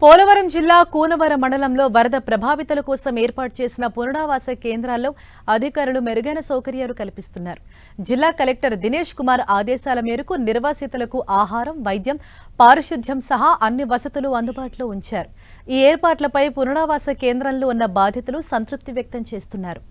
పోలవరం జిల్లా కూనవరం మండలంలో వరద ప్రభావితుల కోసం ఏర్పాటు చేసిన పునరావాస కేంద్రాల్లో అధికారులు మెరుగైన సౌకర్యాలు కల్పిస్తున్నారు. జిల్లా కలెక్టర్ దినేష్ కుమార్ ఆదేశాల మేరకు నిర్వాసితులకు ఆహారం, వైద్యం, పారిశుద్ధ్యం సహా అన్ని వసతులు అందుబాటులో ఉంచారు. ఈ ఏర్పాట్లపై పునరావాస కేంద్రంలో ఉన్న బాధితులు సంతృప్తి వ్యక్తం చేస్తున్నారు.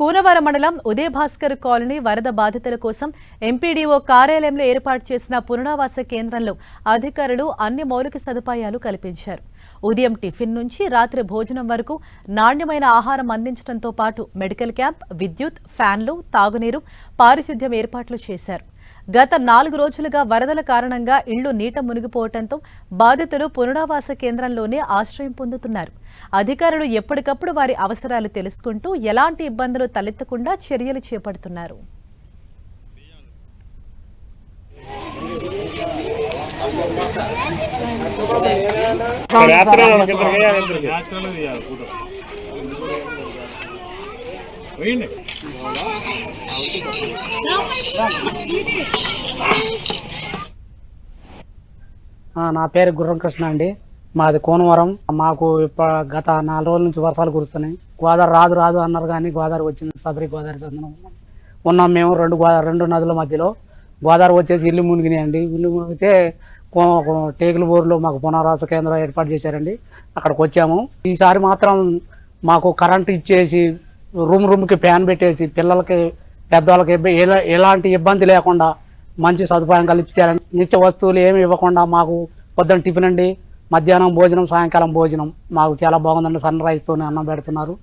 కూనవరం మండలం ఉదయభాస్కర్ కాలనీ వరద బాధితుల కోసం ఎంపీడీఓ కార్యాలయంలో ఏర్పాటు చేసిన పునరావాస కేంద్రంలో అధికారులు అన్ని మౌలిక సదుపాయాలు కల్పించారు. ఉదయం టిఫిన్ నుంచి రాత్రి భోజనం వరకు నాణ్యమైన ఆహారం అందించడంతో పాటు మెడికల్ క్యాంప్, విద్యుత్, ఫ్యాన్లు, తాగునీరు, పారిశుద్ధ్యం ఏర్పాట్లు చేశారు. గత 4 రోజులుగా వరదల కారణంగా ఇళ్లు నీట మునిగిపోవడంతో బాధితులు పునరావాస కేంద్రంలోనే ఆశ్రయం పొందుతున్నారు. అధికారులు ఎప్పటికప్పుడు వారి అవసరాలు తెలుసుకుంటూ ఎలాంటి ఇబ్బందులు తలెత్తకుండా చర్యలు చేపడుతున్నారు. నా పేరు గుర్రం కృష్ణ అండి. మాది కోనవరం. మాకు గత 4 రోజుల నుంచి వర్షాలు కురుస్తున్నాయి. గోదావరి రాదు అన్నారు, కానీ గోదావరి వచ్చింది. సబరి గోదావరి చందనం ఉన్నాం మేము. రెండు నదుల మధ్యలో గోదావరి వచ్చేసి ఇల్లు మునిగినాయండి. ఇల్లు మునిగితే టేకుల బోర్లో మాకు పునరావాస కేంద్రం ఏర్పాటు చేశారండి. అక్కడికి వచ్చాము. ఈసారి మాత్రం మాకు కరెంటు ఇచ్చేసి రూమ్కి ఫ్యాన్ పెట్టేసి పిల్లలకి, పెద్దవాళ్ళకి ఎలాంటి ఇబ్బంది లేకుండా మంచి సదుపాయం కల్పించారండి. నిత్య వస్తువులు ఏమి ఇవ్వకుండా మాకు పొద్దున్న టిఫిన్ అండి, మధ్యాహ్నం భోజనం, సాయంకాలం భోజనం మాకు చాలా బాగుందండి. సన్ రైజ్తోనే అన్నం పెడుతున్నారు.